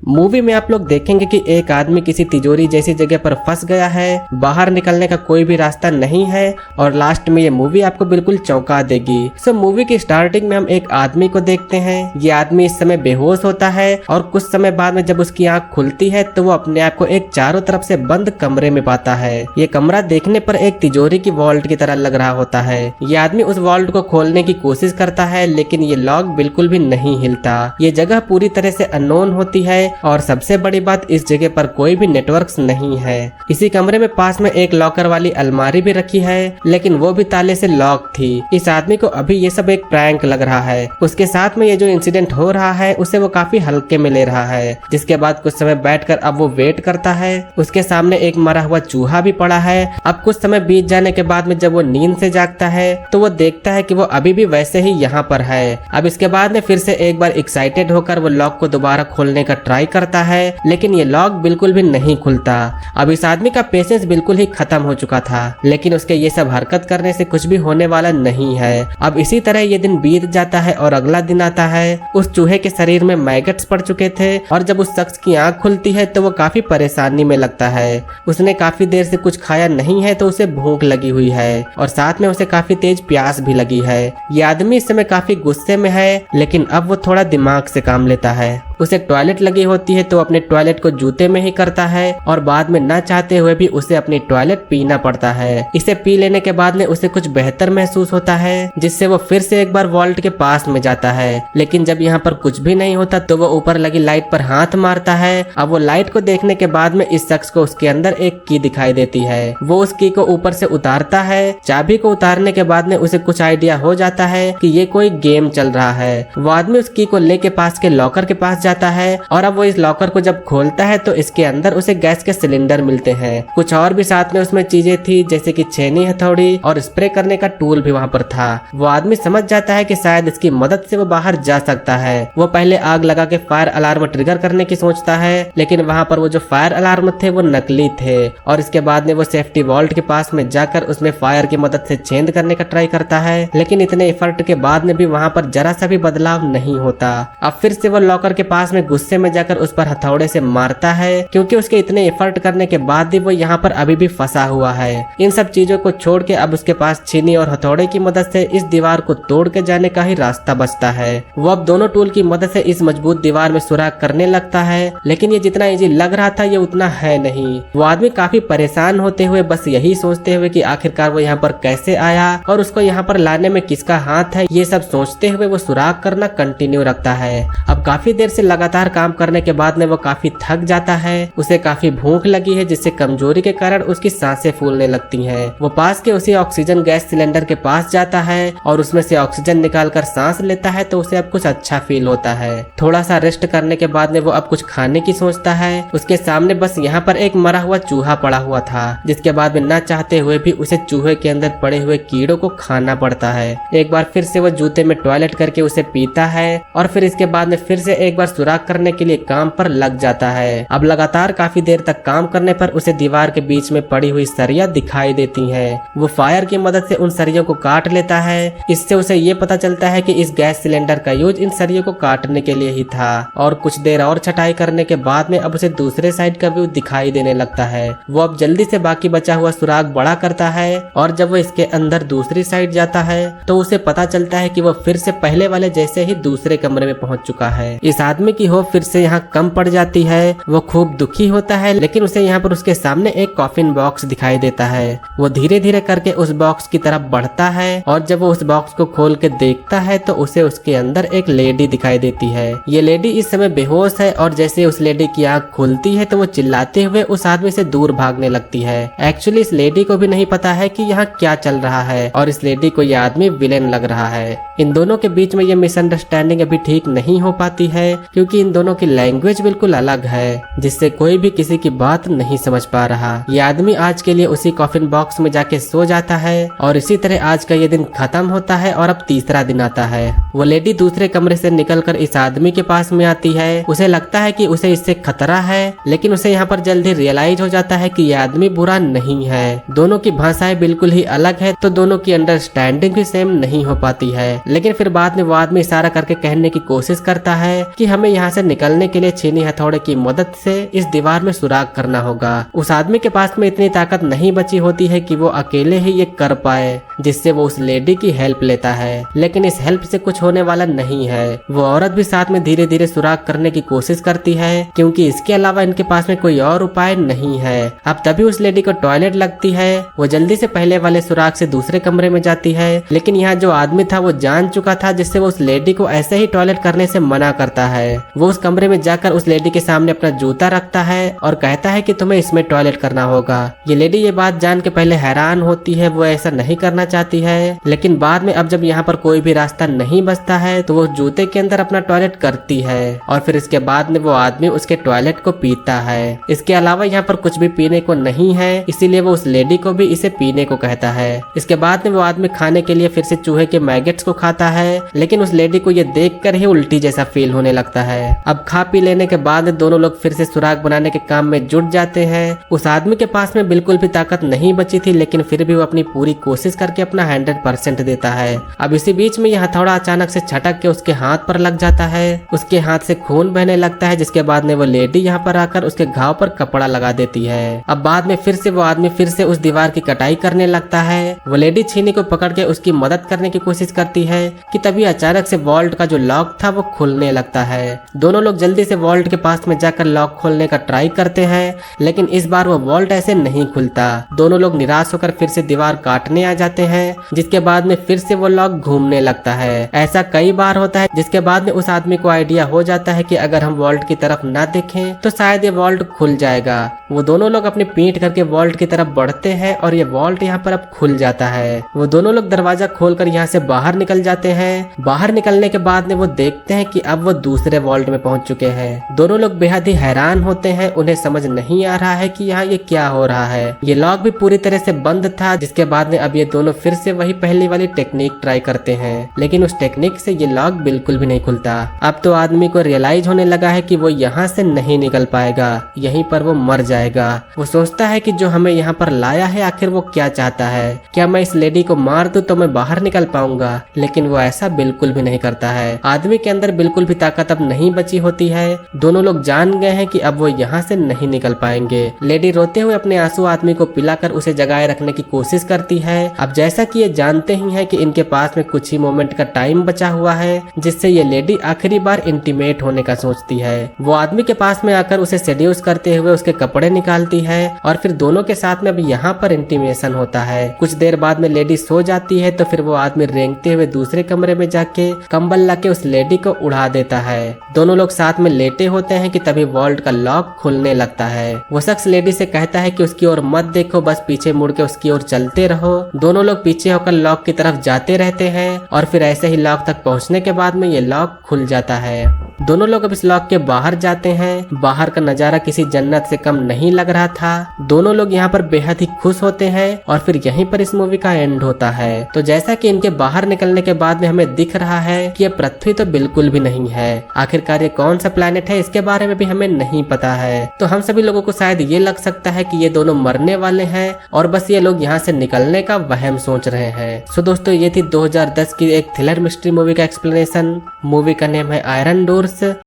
Movie में आप लोग देखेंगे कि एक आदमी किसी तिजोरी जैसी जगह पर फंस गया है, बाहर निकलने का कोई भी रास्ता नहीं है और लास्ट में ये मूवी आपको बिल्कुल चौंका देगी। सो मूवी की स्टार्टिंग में हम एक आदमी को देखते हैं। ये आदमी इस समय बेहोश होता है और कुछ समय बाद में जब उसकी आंख खुलती है तो वो अपने आप को एक चारों तरफ से बंद कमरे में पाता है। ये कमरा देखने पर एक तिजोरी की वॉल्ट की तरह लग रहा होता है। ये आदमी उस वॉल्ट को खोलने की कोशिश करता है लेकिन ये लॉक बिल्कुल भी नहीं हिलता। ये जगह पूरी तरह से अननोन होती है और सबसे बड़ी बात, इस जगह पर कोई भी नेटवर्क्स नहीं है। इसी कमरे में पास में एक लॉकर वाली अलमारी भी रखी है लेकिन वो भी ताले से लॉक थी। इस आदमी को अभी ये सब एक प्रैंक लग रहा है। उसके साथ में ये जो इंसिडेंट हो रहा है उसे वो काफी हल्के में ले रहा है। जिसके बाद कुछ समय बैठकर अब वो वेट करता है। उसके सामने एक मरा हुआ चूहा भी पड़ा है। अब कुछ समय बीत जाने के बाद में जब वो नींद से जागता है तो वो देखता है कि वो अभी भी वैसे ही यहाँ पर है। अब इसके बाद में फिर से एक बार एक्साइटेड होकर वो लॉक को दोबारा खोलने का ट्राई करता है लेकिन ये लॉक बिल्कुल भी नहीं खुलता। अब इस आदमी का पेशेंस बिल्कुल ही खत्म हो चुका था लेकिन उसके ये सब हरकत करने से कुछ भी होने वाला नहीं है। अब इसी तरह ये दिन बीत जाता है और अगला दिन आता है। उस चूहे के शरीर में मैगट्स पड़ चुके थे और जब उस शख्स की आंख खुलती है तो वो काफी परेशानी में लगता है। उसने काफी देर से कुछ खाया नहीं है तो उसे भूख लगी हुई है और साथ में उसे काफी तेज प्यास भी लगी है। ये आदमी इस समय काफी गुस्से में है लेकिन अब वो थोड़ा दिमाग से काम लेता है। उसे टॉयलेट लगी होती है तो अपने टॉयलेट को जूते में ही करता है और बाद में न चाहते हुए भी उसे अपनी टॉयलेट पीना पड़ता है। इसे पी लेने के बाद में उसे कुछ बेहतर महसूस होता है जिससे वो फिर से एक बार वॉल्ट के पास में जाता है लेकिन जब यहाँ पर कुछ भी नहीं होता तो वो ऊपर लगी लाइट पर हाथ मारता है। अब वो लाइट को देखने के बाद में इस शख्स को उसके अंदर एक की दिखाई देती है। वो उस की को ऊपर से उतारता है। चाबी को उतारने के बाद में उसे कुछ आइडिया हो जाता है कि ये कोई गेम चल रहा है। वो आदमी उस की को लेके पास के लॉकर के पास जाता है और अब वो इस लॉकर को जब खोलता है तो इसके अंदर उसे गैस के सिलेंडर मिलते हैं। कुछ और भी साथ में उसमें चीजें थी जैसे कि छेनी, हथौड़ी और स्प्रे करने का टूल भी वहाँ पर था। वो आदमी समझ जाता है कि शायद इसकी मदद से वो बाहर जा सकता है। वो पहले आग लगा के फायर अलार्म ट्रिगर करने की सोचता है लेकिन वहाँ पर वो जो फायर अलार्म थे वो नकली थे और इसके बाद में वो सेफ्टी वॉल्ट के पास में जाकर उसमें फायर की मदद से छेद करने का ट्राई करता है लेकिन इतने एफर्ट के बाद में भी वहाँ पर जरा सा भी बदलाव नहीं होता। अब फिर से वो लॉकर के पास में गुस्से में जाकर उस पर हथौड़े से मारता है क्योंकि उसके इतने एफर्ट करने के बाद भी वो यहाँ पर अभी भी फंसा हुआ है। इन सब चीजों को छोड़ के अब उसके पास छीनी और हथौड़े की मदद से इस दीवार को तोड़ के जाने का ही रास्ता बचता है। वो अब दोनों टूल की मदद से इस मजबूत दीवार में सुराख करने लगता है लेकिन ये जितना इजी लग रहा था ये उतना है नहीं। वो आदमी काफी परेशान होते हुए बस यही सोचते हुए कि आखिरकार वो यहाँ पर कैसे आया और उसको यहाँ पर लाने में किसका हाथ है, ये सब सोचते हुए वो सुराख करना कंटिन्यू रखता है। अब काफी देर से लगातार काम करने के बाद में वो काफी थक जाता है। उसे काफी भूख लगी है जिससे कमजोरी के कारण उसकी सांसें फूलने लगती हैं। वो पास के उसी ऑक्सीजन गैस सिलेंडर के पास जाता है और उसमें से ऑक्सीजन निकालकर सांस लेता है तो उसे अब कुछ अच्छा फील होता है। थोड़ा सा रेस्ट करने के बाद में वो अब कुछ खाने की सोचता है। उसके सामने बस यहाँ पर एक मरा हुआ चूहा पड़ा हुआ था जिसके बाद में न चाहते हुए भी उसे चूहे के अंदर पड़े हुए कीड़ों को खाना पड़ता है। एक बार फिर से वो जूते में टॉयलेट करके उसे पीता है और फिर इसके बाद में फिर से एक बार सुराख करने के लिए काम पर लग जाता है। अब लगातार काफी देर तक काम करने पर उसे दीवार के बीच में पड़ी हुई सरिया दिखाई देती हैं। वो फायर की मदद से उन सरियों को काट लेता है। इससे उसे ये पता चलता है कि इस गैस सिलेंडर का यूज इन सरियों को काटने के लिए ही था और कुछ देर और छटाई करने के बाद में अब उसे दूसरे साइड का व्यू दिखाई देने लगता है। वो अब जल्दी से बाकी बचा हुआ सुराख बड़ा करता है और जब वो इसके अंदर दूसरी साइड जाता है तो उसे पता चलता है कि वो फिर से पहले वाले जैसे ही दूसरे कमरे में पहुंच चुका है। इस आदमी की होप फिर से यहाँ कम पड़ जाती है। वो खूब दुखी होता है लेकिन उसे यहाँ पर उसके सामने एक कॉफिन बॉक्स दिखाई देता है। वो धीरे धीरे करके उस बॉक्स की तरफ बढ़ता है और जब वो उस बॉक्स को खोल के देखता है तो उसे उसके अंदर एक लेडी दिखाई देती है। ये लेडी इस समय बेहोश है और जैसे उस लेडी की आंख खुलती है तो वो चिल्लाते हुए उस आदमी से दूर भागने लगती है। एक्चुअली इस लेडी को भी नहीं पता है कि यहाँ क्या चल रहा है और इस लेडी को ये आदमी विलेन लग रहा है। इन दोनों के बीच में ये मिसअंडरस्टैंडिंग अभी ठीक नहीं हो पाती है क्योंकि इन दोनों की लैंग्वेज बिल्कुल अलग है जिससे कोई भी किसी की बात नहीं समझ पा रहा। ये आदमी आज के लिए उसी कॉफिन बॉक्स में जाके सो जाता है और इसी तरह आज का ये दिन खत्म होता है और अब तीसरा दिन आता है। वो लेडी दूसरे कमरे से निकलकर इस आदमी के पास में आती है। उसे लगता है कि उसे इससे खतरा है लेकिन उसे यहाँ पर जल्दी रियलाइज हो जाता है कि ये आदमी बुरा नहीं है। दोनों की भाषाएं बिल्कुल ही अलग है तो दोनों की अंडरस्टैंडिंग भी सेम नहीं हो पाती है। लेकिन फिर बाद में वो आदमी इशारा करके कहने की कोशिश करता है कि हमें हमें यहाँ से निकलने के लिए छीनी हथौड़े की मदद से इस दीवार में सुराग करना होगा। उस आदमी के पास में इतनी ताकत नहीं बची होती है कि वो अकेले ही ये कर पाए, जिससे वो उस लेडी की हेल्प लेता है। लेकिन इस हेल्प से कुछ होने वाला नहीं है। वो औरत भी साथ में धीरे धीरे सुराग करने की कोशिश करती है, क्योंकि इसके अलावा इनके पास में कोई और उपाय नहीं है। अब तभी उस लेडी को टॉयलेट लगती है। वो जल्दी से पहले वाले सुराग से दूसरे कमरे में जाती है, लेकिन यहाँ जो आदमी था वो जान चुका था, जिससे वो उस लेडी को ऐसे ही टॉयलेट करने से मना करता है। वो उस कमरे में जाकर उस लेडी के सामने अपना जूता रखता है और कहता है कि तुम्हें इसमें टॉयलेट करना होगा। ये लेडी ये बात जान के पहले हैरान होती है, वो ऐसा नहीं करना चाहती है, लेकिन बाद में अब जब यहाँ पर कोई भी रास्ता नहीं बचता है तो वो जूते के अंदर अपना टॉयलेट करती है और फिर इसके बाद में वो आदमी उसके टॉयलेट को पीता है। इसके अलावा यहाँ पर कुछ भी पीने को नहीं है, इसीलिए वो उस लेडी को भी इसे पीने को कहता है। इसके बाद में वो आदमी खाने के लिए फिर से चूहे के मैगेट्स को खाता है, लेकिन उस लेडी को ये देखकर ही उल्टी जैसा फील होने लगता है। अब खा पी लेने के बाद दोनों लोग फिर से सुराग बनाने के काम में जुट जाते हैं। उस आदमी के पास में बिल्कुल भी ताकत नहीं बची थी, लेकिन फिर भी वो अपनी पूरी कोशिश करके अपना 100% देता है। अब इसी बीच में यह हथौड़ा अचानक से छटक के उसके हाथ पर लग जाता है। उसके हाथ से खून बहने लगता है, जिसके बाद में वो लेडी यहाँ पर आकर उसके घाव पर कपड़ा लगा देती है। अब बाद में फिर से वो आदमी फिर से उस दीवार की कटाई करने लगता है। वो लेडी छीनी को पकड़ के उसकी मदद करने की कोशिश करती है कि तभी अचानक से वॉल्ट का जो लॉक था वो खुलने लगता है। दोनों लोग जल्दी से वॉल्ट के पास में जाकर लॉक खोलने का ट्राई करते हैं, लेकिन इस बार वो वॉल्ट ऐसे नहीं खुलता। दोनों लोग निराश होकर फिर से दीवार काटने आ जाते हैं, जिसके बाद में फिर से वो लॉक घूमने लगता है। ऐसा कई बार होता है, जिसके बाद में उस आदमी को आइडिया हो जाता है कि अगर हम वॉल्ट की तरफ ना देखें तो शायद ये वॉल्ट खुल जाएगा। वो दोनों लोग अपनी पीठ करके वॉल्ट की तरफ बढ़ते हैं और ये वॉल्ट यहाँ पर अब खुल जाता है। वो दोनों लोग दरवाजा खोलकर यहाँ से बाहर निकल जाते हैं। बाहर निकलने के बाद में वो देखते हैं कि अब वो दूसरे वॉल्ट में पहुंच चुके हैं। दोनों लोग बेहद ही हैरान होते हैं, उन्हें समझ नहीं आ रहा है कि यहाँ ये क्या हो रहा है। ये लॉक भी पूरी तरह से बंद था, जिसके बाद में अब ये दोनों फिर से वही पहली वाली टेक्निक ट्राई करते हैं, लेकिन उस टेक्निक से ये लॉक बिल्कुल भी नहीं खुलता। अब तो आदमी को रियलाइज होने लगा है कि वो यहाँ से नहीं निकल पाएगा, यहीं पर वो मर जाएगा। वो सोचता है कि जो हमें यहाँ पर लाया है आखिर वो क्या चाहता है, क्या मैं इस लेडी को मार दूं तो मैं बाहर निकल पाऊंगा, लेकिन वो ऐसा बिल्कुल भी नहीं करता है। आदमी के अंदर बिल्कुल भी ताकत अब नहीं बची होती है। दोनों लोग जान गए हैं कि अब वो यहाँ से नहीं निकल पाएंगे। लेडी रोते हुए अपने आंसू आदमी को पिलाकर उसे जगाए रखने की कोशिश करती है। अब जैसा कि ये जानते ही हैं कि इनके पास में कुछ ही मोमेंट का टाइम बचा हुआ है, जिससे ये लेडी आखिरी बार इंटीमेट होने का सोचती है। वो आदमी के पास में आकर उसे सेड्यूस करते हुए उसके कपड़े निकालती है और फिर दोनों के साथ में अब यहाँ पर इंटीमेशन होता है। कुछ देर बाद में लेडी सो जाती है, तो फिर वो आदमी रेंगते हुए दूसरे कमरे में जाके कंबल लाके उस लेडी को उड़ा देता है। दोनों लोग साथ में लेटे होते हैं कि तभी वॉल्ट का लॉक खुलने लगता है। वो शख्स लेडी से कहता है कि उसकी ओर मत देखो, बस पीछे मुड़ के उसकी ओर चलते रहो। दोनों लोग पीछे होकर लॉक की तरफ जाते रहते हैं और फिर ऐसे ही लॉक तक पहुंचने के बाद में ये लॉक खुल जाता है। दोनों लोग अब इस लॉक के बाहर जाते हैं। बाहर का नजारा किसी जन्नत से कम नहीं लग रहा था। दोनों लोग यहाँ पर बेहद ही खुश होते हैं और फिर यहीं पर इस मूवी का एंड होता है। तो जैसा कि इनके बाहर निकलने के बाद में हमें दिख रहा है कि ये पृथ्वी तो बिल्कुल भी नहीं है। आखिरकार ये कौन सा प्लेनेट है इसके बारे में भी हमें नहीं पता है। तो हम सभी लोगों को शायद ये लग सकता है कि ये दोनों मरने वाले हैं और बस ये लोग यहाँ से निकलने का वहम सोच रहे हैं। सो दोस्तों, ये थी 2010 की एक थ्रिलर मिस्ट्री मूवी का एक्सप्लेनेशन। मूवी का नेम है आयरन डोर्स।